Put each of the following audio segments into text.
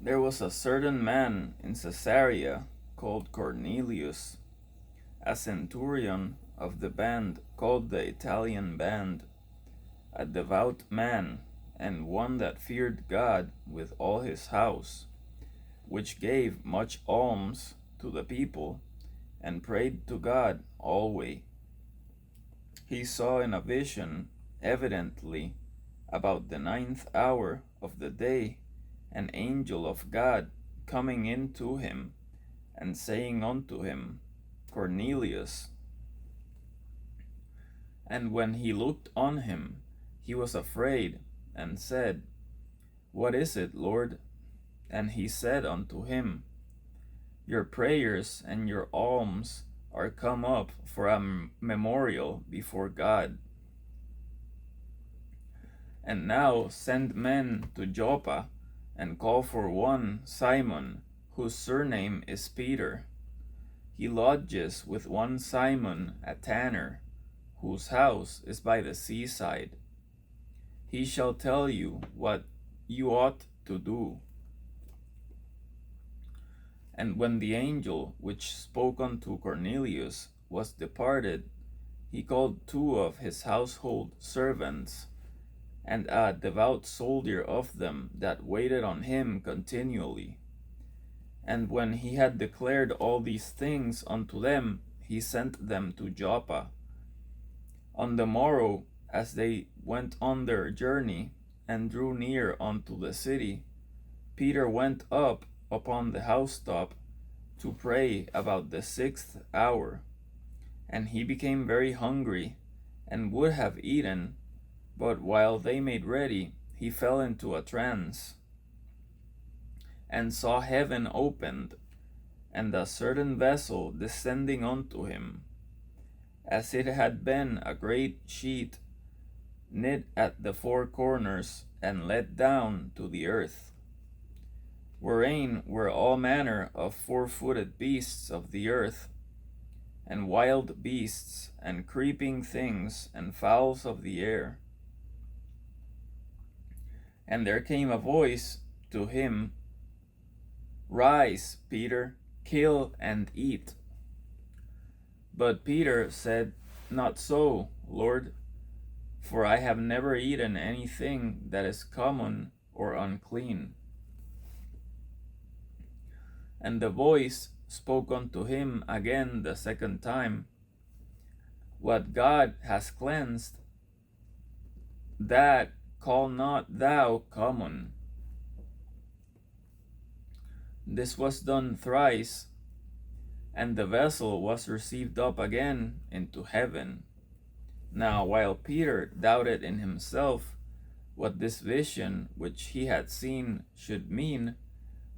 There was a certain man in Caesarea called Cornelius, a centurion of the band called the Italian band, a devout man, and one that feared God with all his house, which gave much alms to the people, and prayed to God always. He saw in a vision, evidently, about the ninth hour of the day, an angel of God coming in to him, and saying unto him, Cornelius. And when he looked on him, he was afraid, and said, What is it, Lord? And he said unto him, Your prayers and your alms are come up for a memorial before God. And now send men to Joppa, and call for one Simon, whose surname is Peter. He lodges with one Simon, a tanner, whose house is by the seaside. He shall tell you what you ought to do. And when the angel which spoke unto Cornelius was departed, he called 2 of his household servants, and a devout soldier of them that waited on him continually. And when he had declared all these things unto them, he sent them to Joppa. On the morrow, as they went on their journey, and drew near unto the city, Peter went up upon the housetop to pray about the 6th hour. And he became very hungry, and would have eaten, but while they made ready, he fell into a trance, and saw heaven opened, and a certain vessel descending unto him, as it had been a great sheet, knit at the 4 corners, and let down to the earth, wherein were all manner of 4-footed beasts of the earth, and wild beasts, and creeping things, and fowls of the air. And there came a voice to him, Rise, Peter, kill and eat. But Peter said, Not so, Lord, for I have never eaten anything that is common or unclean. And the voice spoke unto him again the 2nd time, What God has cleansed, that call not thou common. This was done thrice, and the vessel was received up again into heaven. Now while Peter doubted in himself what this vision which he had seen should mean,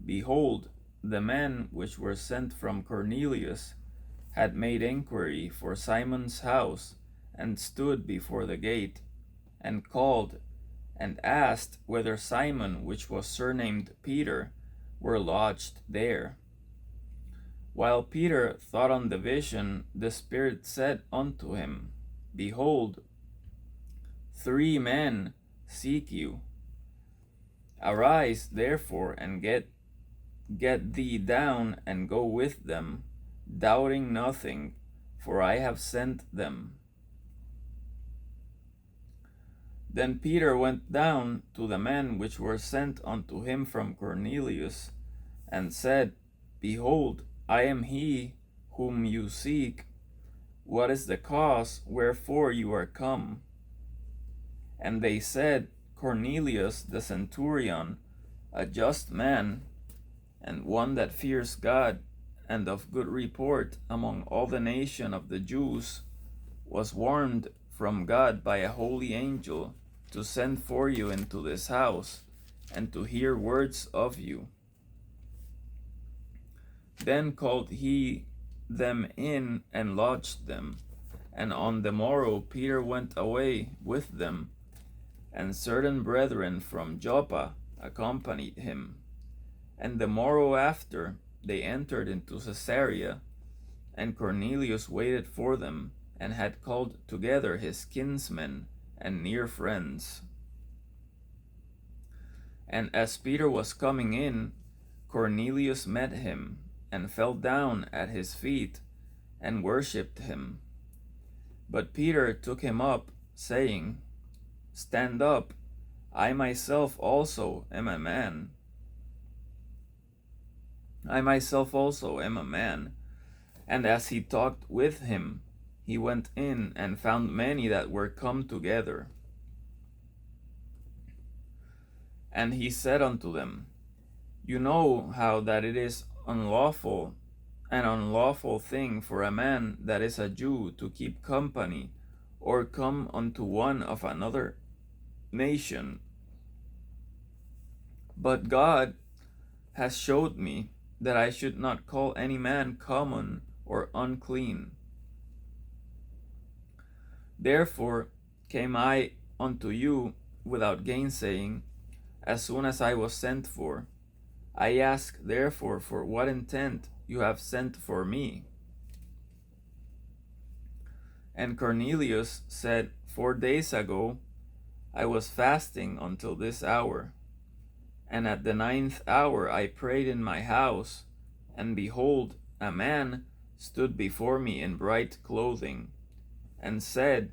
behold, the men which were sent from Cornelius had made inquiry for Simon's house, and stood before the gate, and called, and asked whether Simon, which was surnamed Peter, were lodged there. While Peter thought on the vision, the Spirit said unto him, Behold, 3 men seek you. Arise therefore, and get thee down, and go with them, doubting nothing, for I have sent them. Then Peter went down to the men which were sent unto him from Cornelius, and said, Behold, I am he whom you seek. What is the cause wherefore you are come? And they said, Cornelius the centurion, a just man, and one that fears God, and of good report among all the nation of the Jews, was warned from God by a holy angel to send for you into this house, and to hear words of you. Then called he them in, and lodged them. And on the morrow Peter went away with them, and certain brethren from Joppa accompanied him. And the morrow after they entered into Caesarea, and Cornelius waited for them, and had called together his kinsmen and near friends. And as Peter was coming in, Cornelius met him and fell down at his feet and worshipped him. But Peter took him up, saying, "Stand up, I myself also am a man. I myself also am a man." And as he talked with him, he went in and found many that were come together. And he said unto them, "You know how that it is an unlawful thing for a man that is a Jew to keep company or come unto one of another nation. But God has showed me that I should not call any man common or unclean. Therefore came I unto you without gainsaying, as soon as I was sent for. I ask therefore for what intent you have sent for me." And Cornelius said, 4 days ago I was fasting until this hour, and at the 9th hour I prayed in my house, and behold, a man stood before me in bright clothing, and said,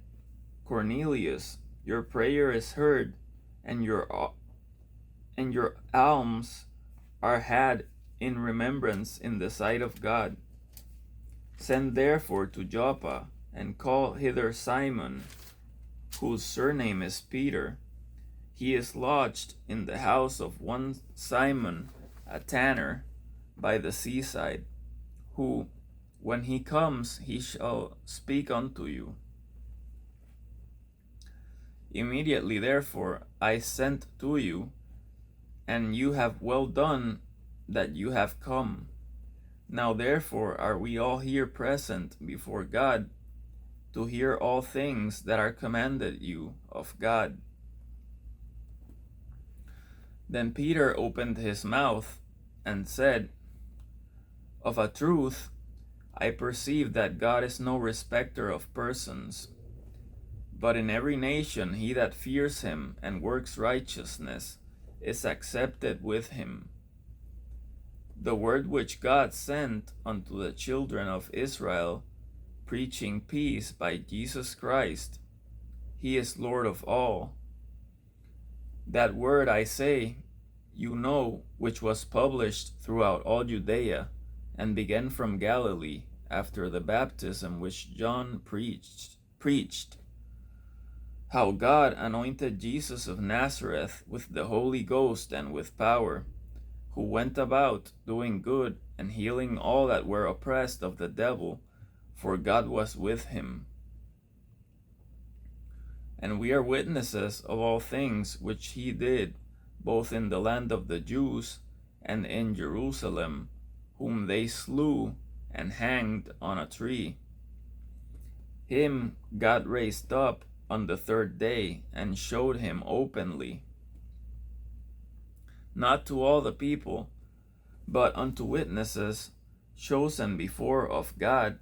"Cornelius, your prayer is heard, and your alms are had in remembrance in the sight of God. Send therefore to Joppa, and call hither Simon, whose surname is Peter. He is lodged in the house of one Simon, a tanner, by the seaside, who, when he comes, he shall speak unto you." Immediately therefore I sent to you, and you have well done that you have come. Now therefore are we all here present before God, to hear all things that are commanded you of God. Then Peter opened his mouth and said, "Of a truth, I perceive that God is no respecter of persons, but in every nation he that fears him and works righteousness is accepted with him. The word which God sent unto the children of Israel, preaching peace by Jesus Christ, he is Lord of all. That word I say, you know, which was published throughout all Judea, and began from Galilee after the baptism which John preached, how God anointed Jesus of Nazareth with the Holy Ghost and with power, who went about doing good and healing all that were oppressed of the devil, for God was with him. And we are witnesses of all things which he did, both in the land of the Jews and in Jerusalem, whom they slew and hanged on a tree. Him God raised up on the 3rd day and showed him openly, not to all the people, but unto witnesses chosen before of God,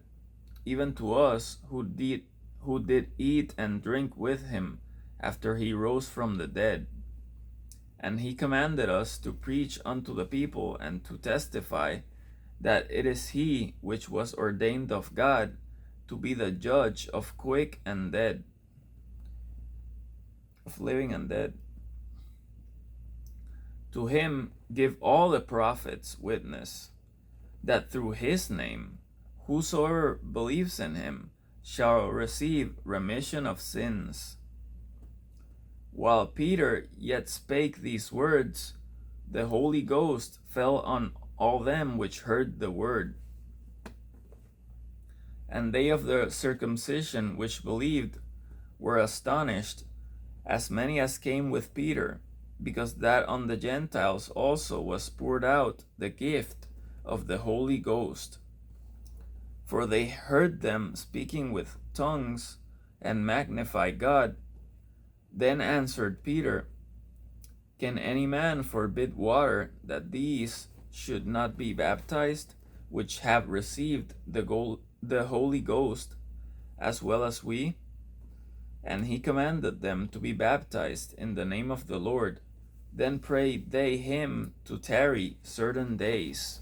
even to us who did eat and drink with him after he rose from the dead. And he commanded us to preach unto the people and to testify that it is he which was ordained of God to be the judge of quick and dead, of living and dead. To him give all the prophets witness, that through his name whosoever believes in him shall receive remission of sins. While Peter yet spake these words, the Holy Ghost fell on all them which heard the word. And they of the circumcision which believed were astonished, as many as came with Peter, because that on the Gentiles also was poured out the gift of the Holy Ghost. For they heard them speaking with tongues and magnify God. Then answered Peter, "Can any man forbid water that these should not be baptized, which have received the Holy Ghost, as well as we?" And he commanded them to be baptized in the name of the Lord. Then prayed they him to tarry certain days.